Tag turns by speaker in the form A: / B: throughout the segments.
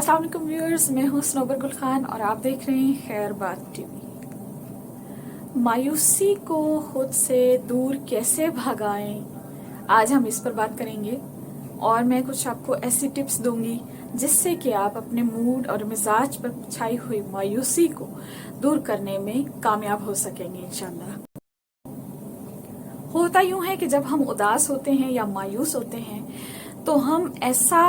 A: अस्सलाम वालेकुम व्यूअर्स, मैं हूं सनोबर गुल खान और आप देख रहे हैं खैर बात टीवी। मायूसी को खुद से दूर कैसे भगाएं, आज हम इस पर बात करेंगे और मैं कुछ आपको ऐसी टिप्स दूंगी जिससे कि आप अपने मूड और मिजाज पर छाई हुई मायूसी को दूर करने में कामयाब हो सकेंगे इंशाल्लाह। होता यूं है कि जब हम उदास होते हैं या मायूस होते हैं तो हम ऐसा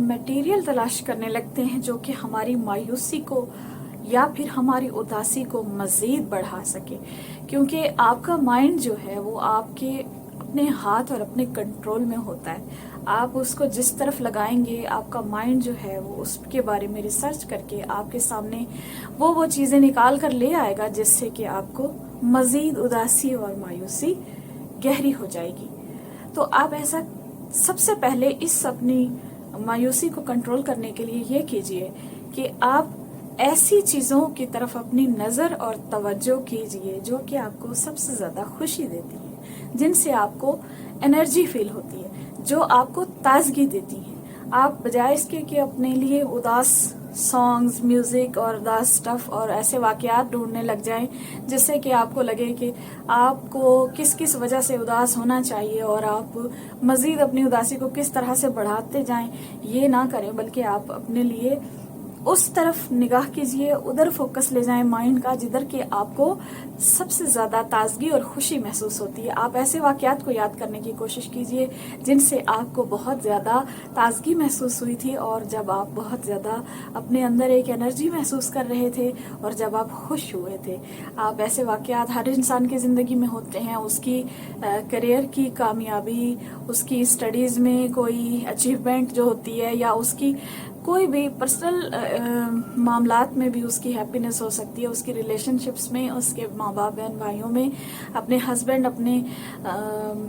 A: मटेरियल तलाश करने लगते हैं जो कि हमारी मायूसी को या फिर हमारी उदासी को मज़ीद बढ़ा सके, क्योंकि आपका माइंड जो है वो आपके अपने हाथ और अपने कंट्रोल में होता है। आप उसको जिस तरफ लगाएंगे आपका माइंड जो है वो उसके बारे में रिसर्च करके आपके सामने वो चीज़ें निकाल कर ले आएगा जिससे कि आपको मज़ीद उदासी और मायूसी गहरी हो जाएगी। तो आप ऐसा सबसे पहले इस अपनी मायूसी को कंट्रोल करने के लिए ये कीजिए कि आप ऐसी चीज़ों की तरफ अपनी नज़र और तवज्जो कीजिए जो कि आपको सबसे ज़्यादा खुशी देती है, जिनसे आपको एनर्जी फील होती है, जो आपको ताजगी देती हैं। आप बजाय इसके कि अपने लिए उदास सॉन्ग्स, म्यूज़िक और उदास स्टफ और ऐसे वाक़यात ढूंढने लग जाएं जिससे कि आपको लगे कि आपको किस किस वजह से उदास होना चाहिए और आप मज़ीद अपनी उदासी को किस तरह से बढ़ाते जाएं, ये ना करें, बल्कि आप अपने लिए उस तरफ निगाह कीजिए, उधर फोकस ले जाएं माइंड का जिधर के आपको सबसे ज़्यादा ताजगी और खुशी महसूस होती है। आप ऐसे वाक़यात को याद करने की कोशिश कीजिए जिनसे आपको बहुत ज़्यादा ताजगी महसूस हुई थी और जब आप बहुत ज़्यादा अपने अंदर एक एनर्जी महसूस कर रहे थे और जब आप खुश हुए थे। आप ऐसे वाक़यात हर इंसान की ज़िंदगी में होते हैं, उसकी करियर की कामयाबी, उसकी स्टडीज़ में कोई अचीवमेंट जो होती है या उसकी कोई भी पर्सनल मामलात में भी उसकी हैप्पीनेस हो सकती है, उसकी रिलेशनशिप्स में, उसके माँ बाप बहन भाइयों में, अपने हस्बैंड, अपने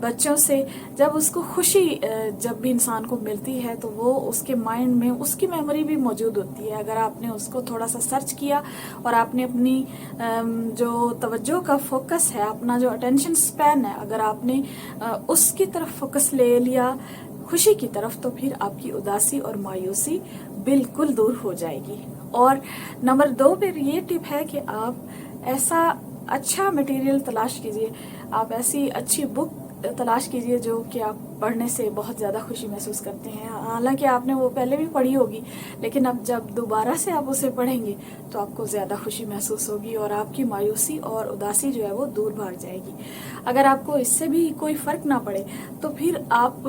A: बच्चों से जब उसको खुशी जब भी इंसान को मिलती है तो वो उसके माइंड में उसकी मेमोरी भी मौजूद होती है। अगर आपने उसको थोड़ा सा सर्च किया और आपने अपनी जो तवज्जो का फोकस है, अपना जो अटेंशन स्पैन है, अगर आपने उसकी तरफ फोकस ले लिया खुशी की तरफ, तो फिर आपकी उदासी और मायूसी बिल्कुल दूर हो जाएगी। और नंबर 2 पर ये टिप है कि आप ऐसा अच्छा मटेरियल तलाश कीजिए, आप ऐसी अच्छी बुक तलाश कीजिए जो कि आप पढ़ने से बहुत ज़्यादा खुशी महसूस करते हैं। हालांकि आपने वो पहले भी पढ़ी होगी, लेकिन अब जब दोबारा से आप उसे पढ़ेंगे तो आपको ज़्यादा खुशी महसूस होगी और आपकी मायूसी और उदासी जो है वो दूर भाग जाएगी। अगर आपको इससे भी कोई फ़र्क ना पड़े तो फिर आप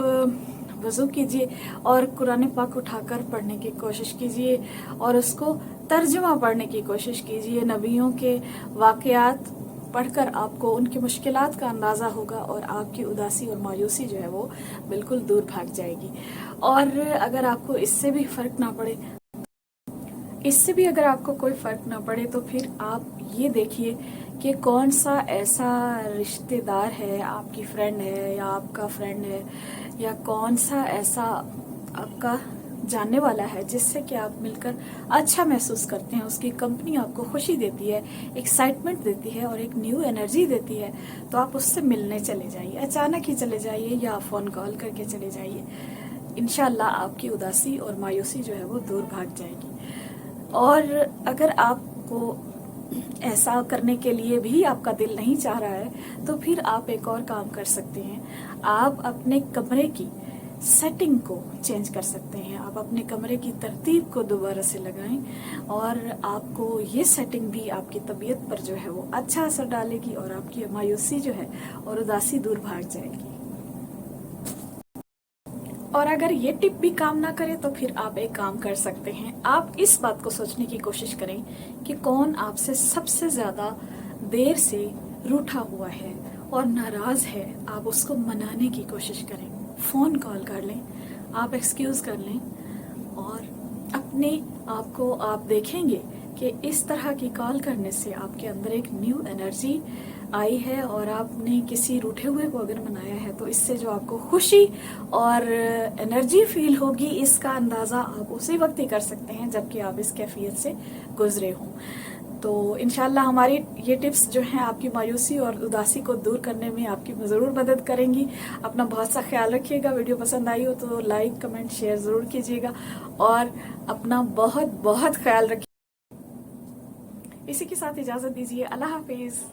A: वज़ू कीजिए और कुरान पाक उठाकर पढ़ने की कोशिश कीजिए और उसको तर्जुमा पढ़ने की कोशिश कीजिए। नबियों के वाक़यात पढ़कर आपको उनकी मुश्किलात का अंदाज़ा होगा और आपकी उदासी और मायूसी जो है वो बिल्कुल दूर भाग जाएगी। और अगर आपको इससे भी फ़र्क ना पड़े, इससे भी अगर आपको कोई फ़र्क ना पड़े तो फिर आप ये देखिए कि कौन सा ऐसा रिश्तेदार है, आपकी फ्रेंड है या आपका फ्रेंड है, या कौन सा ऐसा आपका जानने वाला है जिससे कि आप मिलकर अच्छा महसूस करते हैं, उसकी कंपनी आपको खुशी देती है, एक्साइटमेंट देती है और एक न्यू एनर्जी देती है। तो आप उससे मिलने चले जाइए, अचानक ही चले जाइए या फ़ोन कॉल करके चले जाइए। इंशाल्लाह आपकी उदासी और मायूसी जो है वो दूर भाग जाएगी। और अगर आपको ऐसा करने के लिए भी आपका दिल नहीं चाह रहा है तो फिर आप एक और काम कर सकते हैं, आप अपने कमरे की सेटिंग को चेंज कर सकते हैं। आप अपने कमरे की तरतीब को दोबारा से लगाएं और आपको ये सेटिंग भी आपकी तबीयत पर जो है वो अच्छा असर डालेगी और आपकी मायूसी जो है और उदासी दूर भाग जाएगी। और अगर ये टिप भी काम ना करे तो फिर आप एक काम कर सकते हैं, आप इस बात को सोचने की कोशिश करें कि कौन आपसे सबसे ज़्यादा देर से रूठा हुआ है और नाराज़ है। आप उसको मनाने की कोशिश करें, फ़ोन कॉल कर लें, आप एक्सक्यूज़ कर लें और अपने आप को आप देखेंगे कि इस तरह की कॉल करने से आपके अंदर एक न्यू एनर्जी आई है और आपने किसी रूठे हुए को अगर मनाया है तो इससे जो आपको खुशी और एनर्जी फील होगी, इसका अंदाज़ा आप उसी वक्त ही कर सकते हैं जबकि आप इस कैफियत से गुजरे हों। تو انشاءاللہ ہماری یہ ٹپس جو ہیں آپ کی مایوسی اور اداسی کو دور کرنے میں آپ کی ضرور مدد کریں گی. اپنا بہت سا خیال رکھیے گا. ویڈیو پسند آئی ہو تو لائک کمنٹ شیئر ضرور کیجیے گا اور اپنا بہت بہت خیال رکھیے. اسی کے ساتھ اجازت دیجیے. اللہ حافظ.